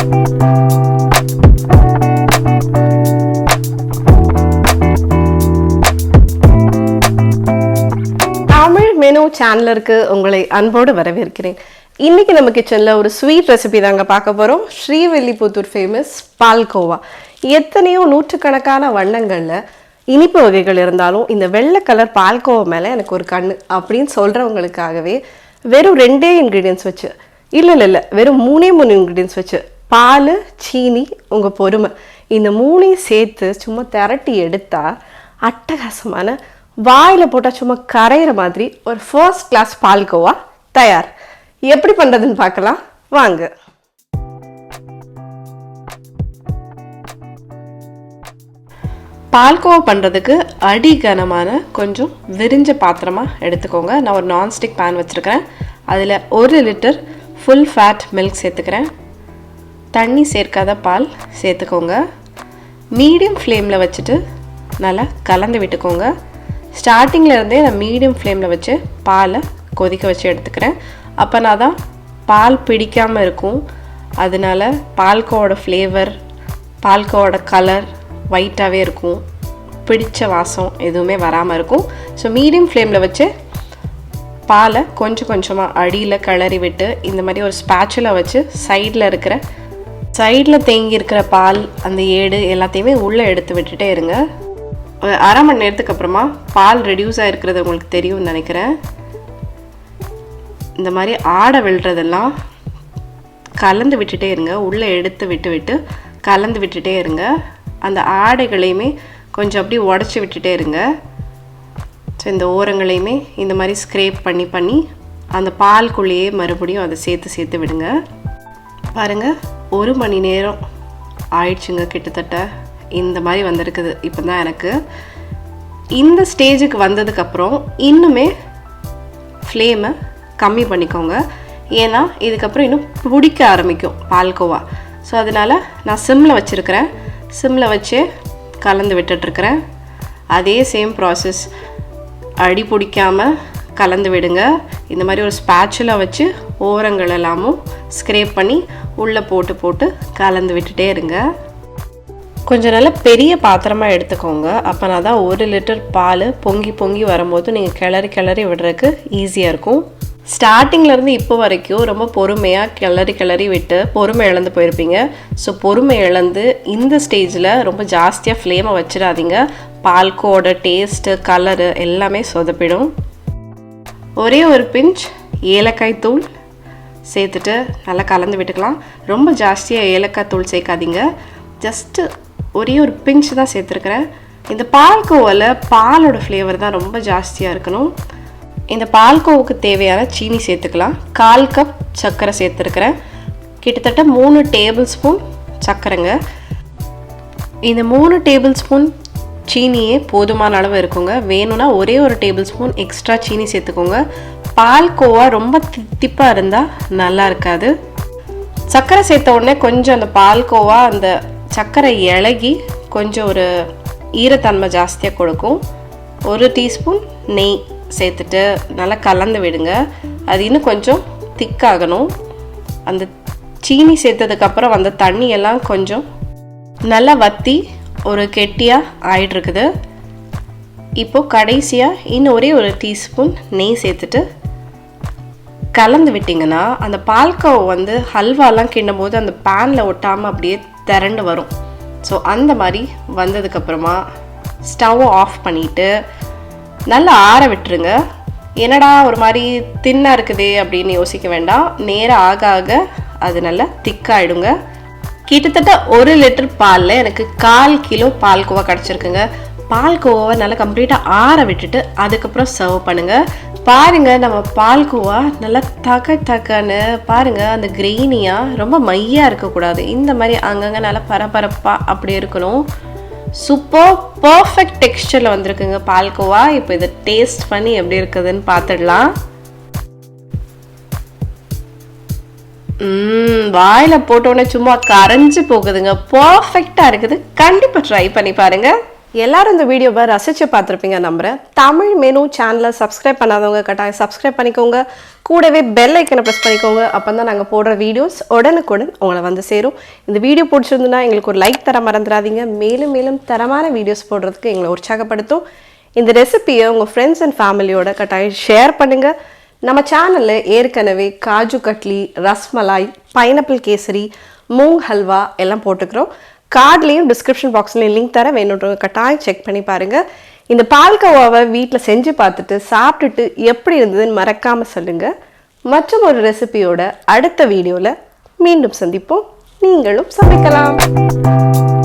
Tamil menu சேனலருக்கு உங்களை அன்போடு வரவேற்கிறேன். இன்னைக்கு நம்ம கிச்சன்ல ஒரு ஸ்வீட் ரெசிபி தாங்க பார்க்க போறோம். ஸ்ரீவில்லிபுத்தூர் ஃபேமஸ் பால்கோவா. எத்தனையோ நூற்றுக்கணக்கான வண்ணங்கள்ல இனிப்பு வகைகள் இருந்தாலும் இந்த வெள்ளை கலர் பால்கோவா மேல எனக்கு ஒரு கண்ணு அப்படின்னு சொல்றவங்களுக்காகவே வெறும் 2 இன்கிரீடியன்ஸ் வச்சு இல்ல வெறும் 3 இன்கிரீடியன்ஸ் வச்சு பால், சீனி, உங்க பொறுமை, இந்த 3ஐயும் சேர்த்து சும்மா திரட்டி எடுத்தா அட்டகாசமான வாயில போட்டால் சும்மா கரையிற மாதிரி ஒரு ஃபர்ஸ்ட் கிளாஸ் பால்கோவா தயார். எப்படி பண்றதுன்னு பார்க்கலாம் வாங்க. பால்கோவா பண்ணுறதுக்கு அடிகனமான கொஞ்சம் விரிஞ்ச பாத்திரமாக எடுத்துக்கோங்க. நான் ஒரு நான்ஸ்டிக் பேன் வச்சுருக்கிறேன். அதில் 1 லிட்டர் ஃபுல் ஃபேட் மில்க் சேர்த்துக்கிறேன். தண்ணி சேர்க்காத பால் சேர்த்துக்கோங்க. மீடியம் ஃப்ளேமில் வச்சுட்டு நல்லா கலந்து விட்டுக்கோங்க. ஸ்டார்டிங்கில் இருந்தே நான் மீடியம் ஃப்ளேமில் வச்சு பாலை கொதிக்க வச்சு எடுத்துக்கிறேன். அப்போனா தான் பால் பிடிக்காமல் இருக்கும். அதனால பால்கோவோட ஃப்ளேவர், பால்கோவோட கலர் ஒயிட்டாகவே இருக்கும். பிடிச்ச வாசம் எதுவுமே வராமல் இருக்கும். ஸோ மீடியம் ஃப்ளேமில் வச்சு பாலை கொஞ்சம் கொஞ்சமாக அடியில் கிளறி விட்டு இந்த மாதிரி ஒரு ஸ்பேச்சுலா வச்சு சைடில் தேங்கி இருக்கிற பால், அந்த ஏடு எல்லாத்தையுமே உள்ளே எடுத்து விட்டுட்டே இருங்க. ஒரு அரை மணி நேரத்துக்கு அப்புறமா பால் ரெடியூஸ் ஆகிருக்கிறது உங்களுக்கு தெரியும்னு நினைக்கிறேன். இந்த மாதிரி ஆடை விழுறதெல்லாம் கலந்து விட்டுட்டே இருங்க. உள்ளே எடுத்து விட்டு கலந்து விட்டுட்டே இருங்க. அந்த ஆடைகளையுமே கொஞ்சம் அப்படி உடச்சி விட்டுட்டே இருங்க. ஸோ இந்த ஓரங்களையுமே இந்த மாதிரி ஸ்க்ரேப் பண்ணி அந்த பால்குள்ளேயே மறுபடியும் அதை சேர்த்து விடுங்க. பாருங்கள், 1 மணி நேரம் ஆயிடுச்சுங்க கிட்டத்தட்ட. இந்த மாதிரி வந்திருக்குது. இப்போ தான் எனக்கு இந்த ஸ்டேஜுக்கு வந்ததுக்கப்புறம் இன்னுமே ஃப்ளேமை கம்மி பண்ணிக்கோங்க. ஏன்னா இதுக்கப்புறம் இன்னும் பிடிக்க ஆரம்பிக்கும் பால்கோவா. ஸோ அதனால் நான் சிம்மில் வச்சுருக்கிறேன். சிம்மில் வச்சு கலந்து விட்டுட்ருக்கிறேன். அதே சேம் ப்ராசஸ், அடி பிடிக்காமல் கலந்து விடுங்க. இந்த மாதிரி ஒரு ஸ்பேச்சுலா வச்சு ஓரங்கள் எல்லாமும் ஸ்க்ரேப் பண்ணி உள்ளே போட்டு கலந்து விட்டுட்டே இருங்க. கொஞ்சம் நல்ல பெரிய பாத்திரமாக எடுத்துக்கோங்க. அப்போனா தான் 1 லிட்டர் பால் பொங்கி வரும்போது நீங்கள் கிளறி விடுறதுக்கு ஈஸியாக இருக்கும். ஸ்டார்டிங்லேருந்து இப்போ வரைக்கும் ரொம்ப பொறுமையாக கிளறி விட்டு பொறுமை இழந்து போயிருப்பீங்க. ஸோ பொறுமை இழந்து இந்த ஸ்டேஜில் ரொம்ப ஜாஸ்தியாக ஃப்ளேமை வச்சிடாதீங்க. பால்கோட டேஸ்ட்டு, கலரு எல்லாமே சொதப்பிடும். ஒரே ஒரு பிஞ்ச் ஏலக்காய் தூள் சேர்த்துட்டு நல்லா கலந்து விட்டுக்கலாம். ரொம்ப ஜாஸ்தியாக ஏலக்காய் தூள் சேர்க்காதீங்க. ஜஸ்ட்டு ஒரே ஒரு பிஞ்ச் தான் சேர்த்துருக்குறேன். இந்த பால்கோவில் பாலோட ஃப்ளேவர் தான் ரொம்ப ஜாஸ்தியாக இருக்கணும். இந்த பால்கோவுக்கு தேவையான சீனி சேர்த்துக்கலாம். 1/4 கப் சர்க்கரை சேர்த்துருக்கிறேன். கிட்டத்தட்ட 3 டேபிள் ஸ்பூன் சர்க்கரைங்க. இந்த 3 டேபிள் ஸ்பூன் சீனியே போதுமான அளவு இருக்குங்க. வேணும்னா ஒரே ஒரு டேபிள் ஸ்பூன் எக்ஸ்ட்ரா சீனி சேர்த்துக்கோங்க. பால்கோவா ரொம்ப தித்திப்பாக இருந்தால் நல்லா இருக்காது. சர்க்கரை சேர்த்த உடனே கொஞ்சம் அந்த பால்கோவா அந்த சர்க்கரை இலகி கொஞ்சம் ஒரு ஈரத்தன்மை ஜாஸ்தியாக கொடுக்கும். 1 டீஸ்பூன் நெய் சேர்த்துட்டு நல்லா கலந்து விடுங்க. அது இன்னும் கொஞ்சம் திக்காகணும். அந்த சீனி சேர்த்ததுக்கப்புறம் அந்த தண்ணியெல்லாம் கொஞ்சம் நல்லா வற்றி ஒரு கெட்டியாக ஆயிட்டுருக்குது. இப்போது கடைசியாக இன்னும் ஒரே ஒரு டீஸ்பூன் நெய் சேர்த்துட்டு கலந்து விட்டிங்கன்னா அந்த பால்கோவா வந்து ஹல்வாலாம் கிண்டும் போது அந்த பேனில் ஒட்டாமல் அப்படியே திரண்டு வரும். ஸோ அந்த மாதிரி வந்ததுக்கப்புறமா ஸ்டவ்வை ஆஃப் பண்ணிவிட்டு நல்லா ஆற விட்டுருங்க. என்னடா ஒரு மாதிரி தின்னாக இருக்குதே அப்படின்னு யோசிக்க வேண்டாம். நேரம் ஆக அது நல்லா திக்காயிடுங்க. கிட்டத்தட்ட 1 லிட்டர் பாலில் எனக்கு 1/4 கிலோ பால்கோவா கிடச்சிருக்குங்க. பால்கோவாவை நல்லா கம்ப்ளீட்டாக ஆற விட்டுட்டு அதுக்கப்புறம் சர்வ் பண்ணுங்கள். பாருங்கள், நம்ம பால்கோவா நல்லா தக்கன்னு பாருங்கள். அந்த கிரெயினியாக ரொம்ப மையாக இருக்கக்கூடாது. இந்த மாதிரி அங்கங்கே நல்லா பரபரப்பாக அப்படி இருக்கணும். சூப்பர் பர்ஃபெக்ட் டெக்ஸ்டரில் வந்திருக்குங்க பால்கோவா. இப்போ இதை டேஸ்ட் பண்ணி எப்படி இருக்குதுன்னு பார்த்துடலாம். வாயில் போட்டோன்னே சும்மா கரைஞ்சி போகுதுங்க. பர்ஃபெக்டாக இருக்குது. கண்டிப்பாக ட்ரை பண்ணி பாருங்கள். எல்லாரும் இந்த வீடியோவை ரசித்து பார்த்துருப்பீங்க நம்புகிறேன். தமிழ் மெனு சேனலை சப்ஸ்கிரைப் பண்ணாதவங்க கட்டாயம் சப்ஸ்கிரைப் பண்ணிக்கோங்க. கூடவே பெல் ஐக்கனை ப்ரெஸ் பண்ணிக்கோங்க. அப்போ தான் நாங்கள் போடுற வீடியோஸ் உடனுக்குடன் உங்களை வந்து சேரும். இந்த வீடியோ பிடிச்சிருந்துன்னா எங்களுக்கு ஒரு லைக் தர மறந்துடாதீங்க. மேலும் மேலும் தரமான வீடியோஸ் போடுறதுக்கு எங்களை உற்சாகப்படுத்தும். இந்த ரெசிபியை உங்கள் ஃப்ரெண்ட்ஸ் அண்ட் ஃபேமிலியோட கட்டாயம் ஷேர் பண்ணுங்கள். நம்ம சேனலில் ஏற்கனவே காஜு கட்லி, ரஸ்மலாய், பைனாப்பிள் கேசரி, மூங் ஹல்வா எல்லாம் போட்டுக்கிறோம். கார்ட்லேயும் டிஸ்கிரிப்ஷன் பாக்ஸ்லேயும் லிங்க் தர, வேணுன்றவங்க கட்டாயம் செக் பண்ணி பாருங்கள். இந்த பால்கோவாவை வீட்டில் செஞ்சு பார்த்துட்டு சாப்பிட்டுட்டு எப்படி இருந்ததுன்னு மறக்காமல் சொல்லுங்கள். மற்றும் ஒரு ரெசிபியோட அடுத்த வீடியோவில் மீண்டும் சந்திப்போம். நீங்களும் சமைக்கலாம்.